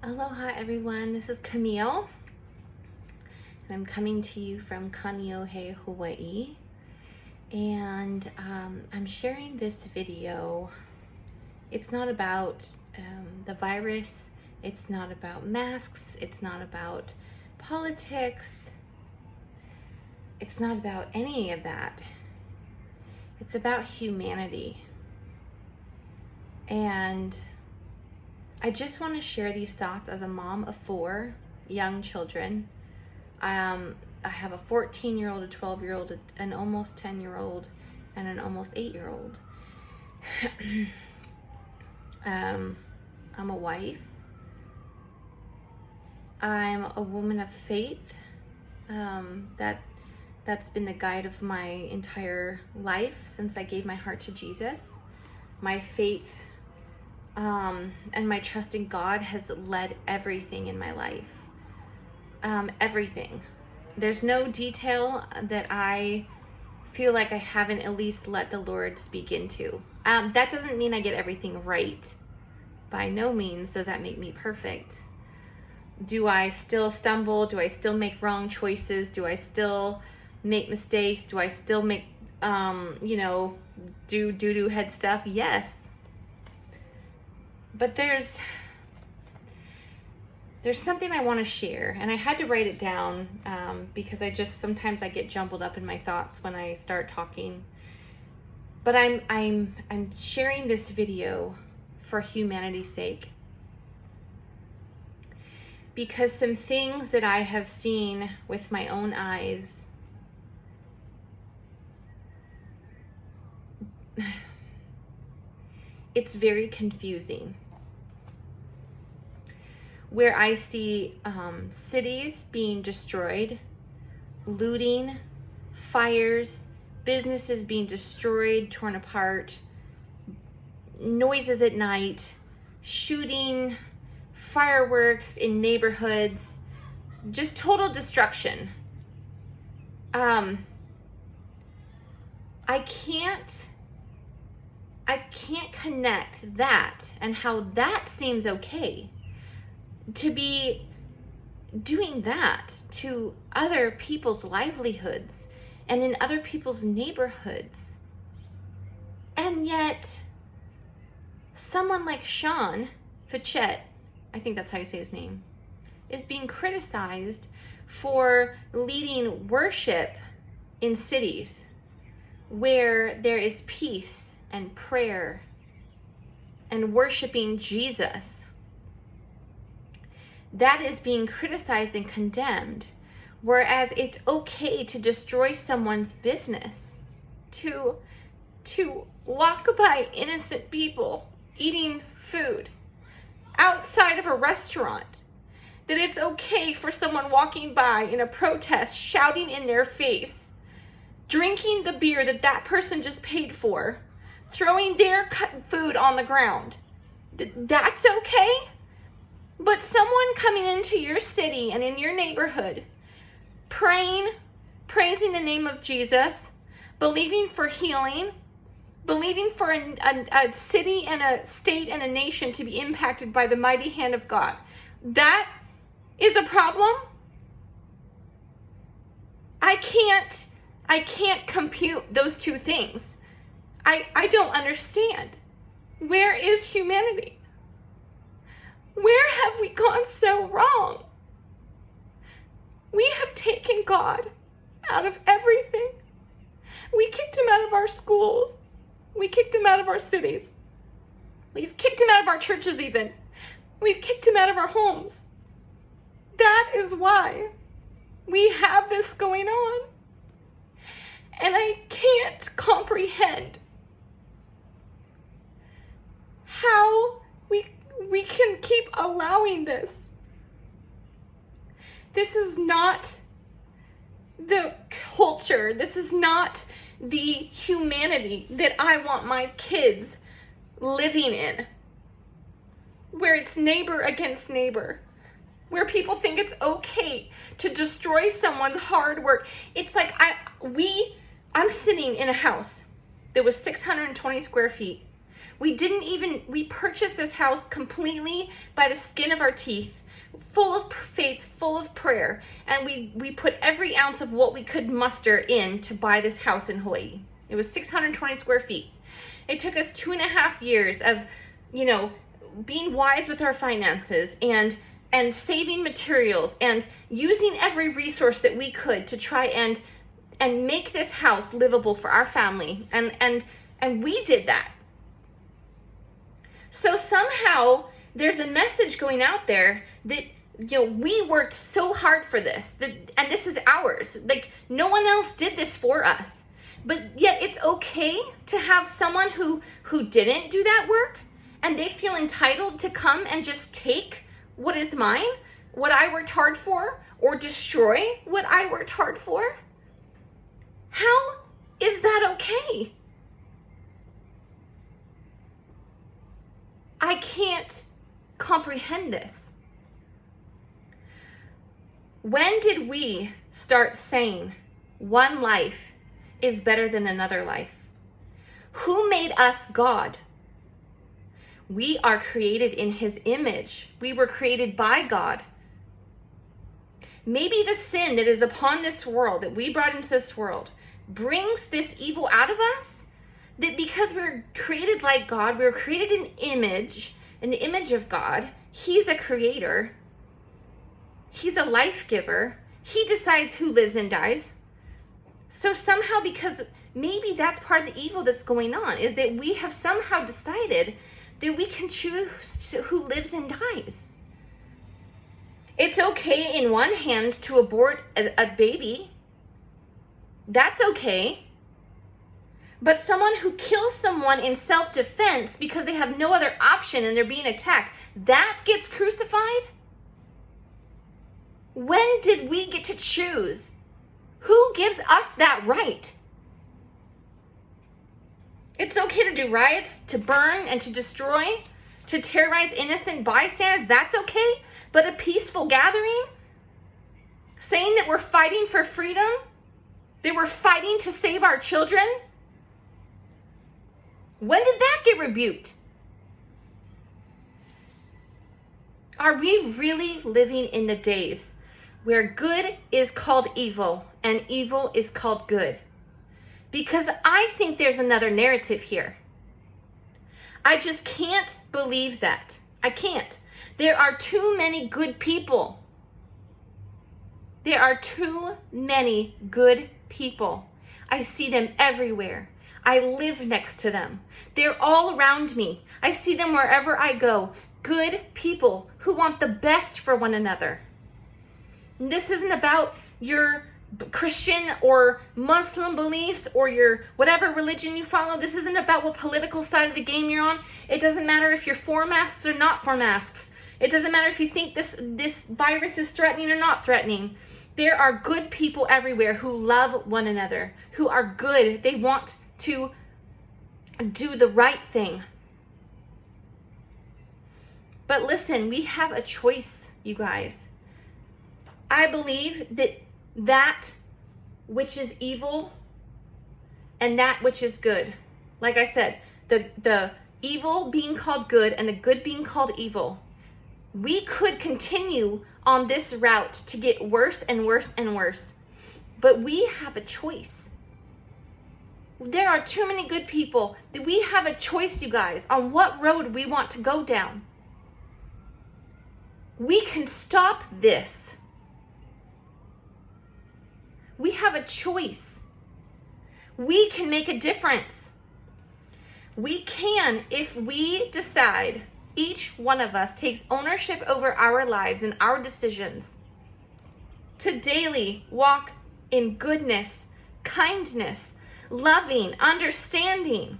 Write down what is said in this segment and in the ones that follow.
Aloha everyone, this is Camille and I'm coming to you from Kaneohe, Hawaii, and I'm sharing this video. It's not about the virus, it's not about masks, it's not about politics, it's not about any of that. It's about humanity. And I just want to share these thoughts as a mom of 4 young children. I have a 14-year-old, a 12-year-old, an almost 10-year-old, and an almost 8-year-old. I'm a wife. I'm a woman of faith. That's been the guide of my entire life since I gave my heart to Jesus. My faith and my trust in God has led everything in my life. Everything. There's no detail that I feel like I haven't at least let the Lord speak into. That doesn't mean I get everything right. By no means does that make me perfect. Do I still stumble? Do I still make wrong choices? Do I still make mistakes? Do I still make, do doo-doo head stuff? Yes. But there's something I want to share, and I had to write it down because sometimes I get jumbled up in my thoughts when I start talking. But I'm sharing this video for humanity's sake, because some things that I have seen with my own eyes it's very confusing. Where I see cities being destroyed, looting, fires, businesses being destroyed, torn apart, noises at night, shooting, fireworks in neighborhoods, just total destruction. I can't connect that and how that seems okay to be doing that to other people's livelihoods and in other people's neighborhoods. And yet, someone like Sean Fitchett, I think that's how you say his name, is being criticized for leading worship in cities where there is peace and prayer and worshiping Jesus. That is being criticized and condemned, whereas it's okay to destroy someone's business, to walk by innocent people eating food outside of a restaurant, that it's okay for someone walking by in a protest, shouting in their face, drinking the beer that person just paid for, throwing their food on the ground. That's okay? But someone coming into your city and in your neighborhood, praying, praising the name of Jesus, believing for healing, believing for a city and a state and a nation to be impacted by the mighty hand of God, that is a problem? I can't compute those two things. I don't understand. Where is humanity? Where have we gone so wrong? We have taken God out of everything. We kicked him out of our schools. We kicked him out of our cities. We've kicked him out of our churches even. We've kicked him out of our homes. That is why we have this going on. And I can't comprehend how we can keep allowing this. This is not the culture. This is not the humanity that I want my kids living in, where it's neighbor against neighbor, where people think it's okay to destroy someone's hard work. It's like I'm sitting in a house that was 620 square feet We purchased this house completely by the skin of our teeth, full of faith, full of prayer. And we put every ounce of what we could muster in to buy this house in Hawaii. It was 620 square feet. It took us 2.5 years of, being wise with our finances and saving materials and using every resource that we could to try and make this house livable for our family. And we did that. So somehow there's a message going out there that, we worked so hard for this, and this is ours. Like, no one else did this for us. But yet it's okay to have someone who didn't do that work and they feel entitled to come and just take what is mine, what I worked hard for, or destroy what I worked hard for. How is that okay? I can't comprehend this. When did we start saying one life is better than another life? Who made us God? We are created in His image. We were created by God. Maybe the sin that is upon this world, that we brought into this world, brings this evil out of us. That because we're created like God, we were created in the image of God. He's a creator. He's a life giver. He decides who lives and dies. So somehow, because maybe that's part of the evil that's going on, is that we have somehow decided that we can choose who lives and dies. It's okay in one hand to abort a baby. That's okay. But someone who kills someone in self-defense because they have no other option and they're being attacked, that gets crucified? When did we get to choose? Who gives us that right? It's okay to do riots, to burn and to destroy, to terrorize innocent bystanders. That's okay. But a peaceful gathering, saying that we're fighting for freedom, that we're fighting to save our children, when did that get rebuked? Are we really living in the days where good is called evil and evil is called good? Because I think there's another narrative here. I just can't believe that. I can't. There are too many good people. There are too many good people. I see them everywhere. I live next to them. They're all around me. I see them wherever I go. Good people who want the best for one another. And this isn't about your Christian or Muslim beliefs or your whatever religion you follow. This isn't about what political side of the game you're on. It doesn't matter if you're for masks or not for masks. It doesn't matter if you think this virus is threatening or not threatening. There are good people everywhere who love one another, who are good. They want to do the right thing. But listen, we have a choice, you guys. I believe that which is evil and that which is good. Like I said, the evil being called good and the good being called evil. We could continue on this route to get worse and worse and worse. But we have a choice. There are too many good people that we have a choice, you guys, on what road we want to go down. We can stop this. We have a choice. We can make a difference. We can, if we decide, each one of us takes ownership over our lives and our decisions to daily walk in goodness, kindness, loving, understanding,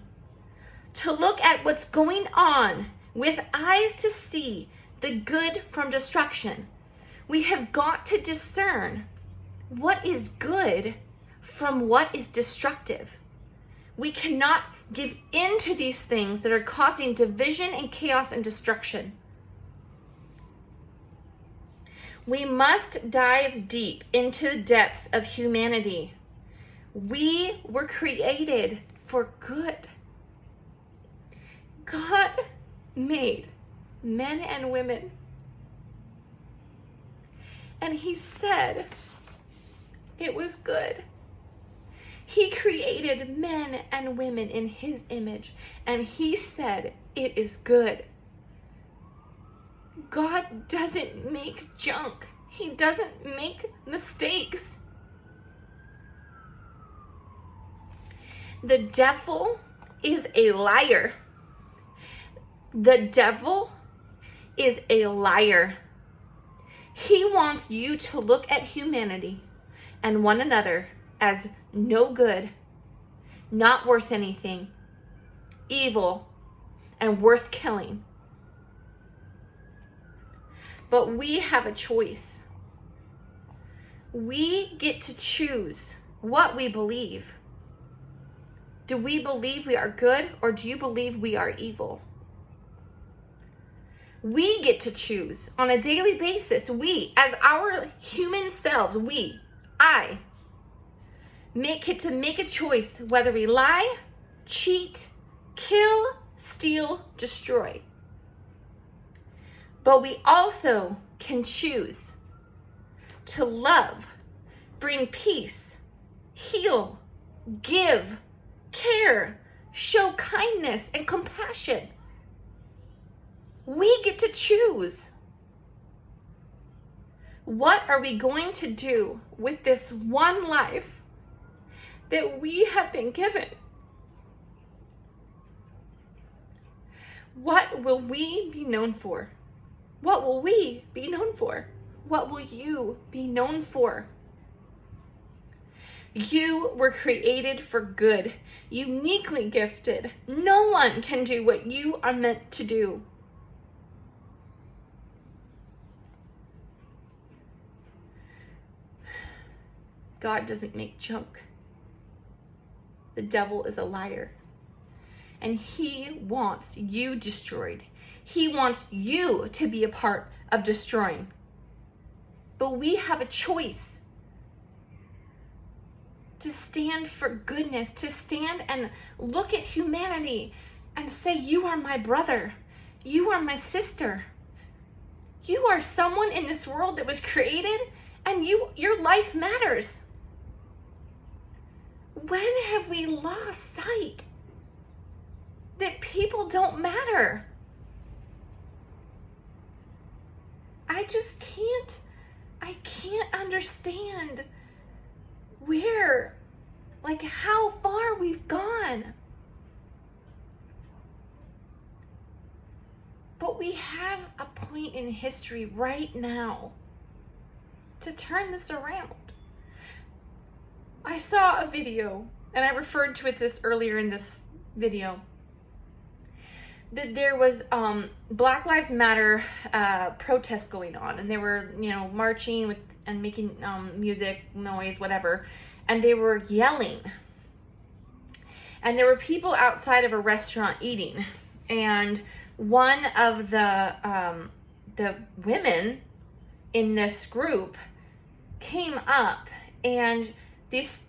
to look at what's going on with eyes to see the good from destruction. We have got to discern what is good from what is destructive. We cannot give in to these things that are causing division and chaos and destruction. We must dive deep into the depths of humanity. We were created for good. God made men and women, and he said it was good. He created men and women in his image, and he said it is good. God doesn't make junk. He doesn't make mistakes. The devil is a liar. The devil is a liar. He wants you to look at humanity and one another as no good, not worth anything, evil, and worth killing. But we have a choice. We get to choose what we believe. Do we believe we are good, or do you believe we are evil? We get to choose on a daily basis. We, as our human selves, I, make a choice whether we lie, cheat, kill, steal, destroy. But we also can choose to love, bring peace, heal, give, care, show kindness and compassion. We get to choose. What are we going to do with this one life that we have been given? What will we be known for? What will we be known for? What will you be known for? You were created for good, uniquely gifted. No one can do what you are meant to do. God doesn't make junk. The devil is a liar. And he wants you destroyed. He wants you to be a part of destroying. But we have a choice to stand for goodness, to stand and look at humanity and say, you are my brother. You are my sister. You are someone in this world that was created, and your life matters. When have we lost sight that people don't matter? I can't understand how far we've gone. But we have a point in history right now to turn this around. I saw a video, and I referred to this earlier in this video, that there was Black Lives Matter protests going on, and they were, marching and making music, noise, whatever, and they were yelling. And there were people outside of a restaurant eating, and one of the women in this group came up, and this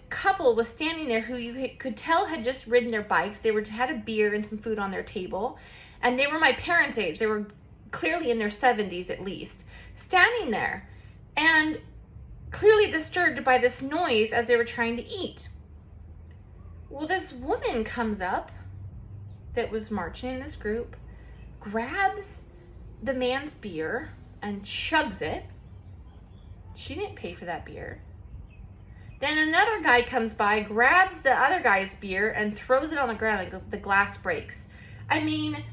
couple was standing there who you could tell had just ridden their bikes. They had a beer and some food on their table, and they were my parents' age. They were clearly in their 70s at least, standing there and clearly disturbed by this noise as they were trying to eat. Well, this woman comes up that was marching in this group, grabs the man's beer and chugs it. She didn't pay for that beer. Then another guy comes by, grabs the other guy's beer and throws it on the ground, like the glass breaks. I mean,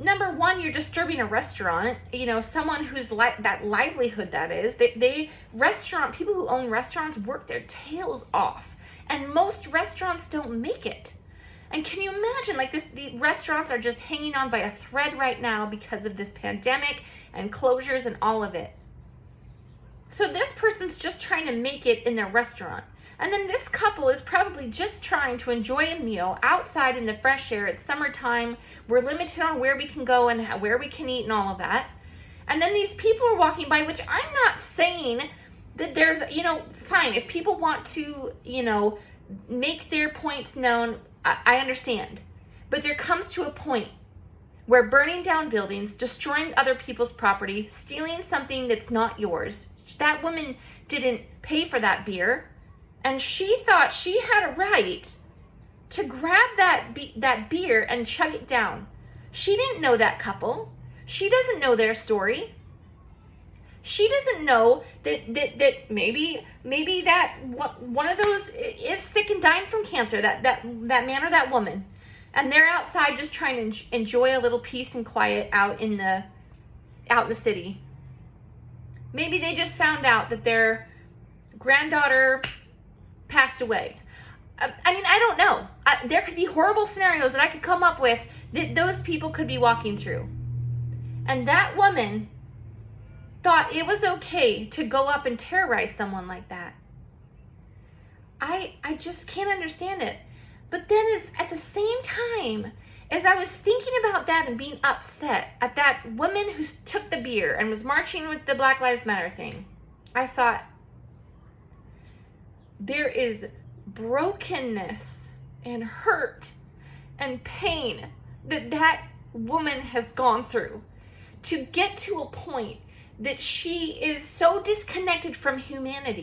number one, you're disturbing a restaurant. Someone who's that livelihood that is. People who own restaurants work their tails off, and most restaurants don't make it. And can you imagine, the restaurants are just hanging on by a thread right now because of this pandemic and closures and all of it. So this person's just trying to make it in their restaurant. And then this couple is probably just trying to enjoy a meal outside in the fresh air. It's summertime. We're limited on where we can go and where we can eat and all of that. And then these people are walking by, which I'm not saying that there's, fine. If people want to, make their points known, I understand. But there comes to a point where burning down buildings, destroying other people's property, stealing something that's not yours. That woman didn't pay for that beer, and she thought she had a right to grab that beer and chug it down. She didn't know that couple. She doesn't know their story. She doesn't know that maybe that one of those is sick and dying from cancer, that man or that woman, and they're outside just trying to enjoy a little peace and quiet out in the city. Maybe they just found out that their granddaughter passed away. I mean, I don't know. There could be horrible scenarios that I could come up with that those people could be walking through. And that woman thought it was okay to go up and terrorize someone like that. I just can't understand it. But then at the same time, as I was thinking about that and being upset at that woman who took the beer and was marching with the Black Lives Matter thing, I thought, there is brokenness and hurt and pain that woman has gone through to get to a point that she is so disconnected from humanity.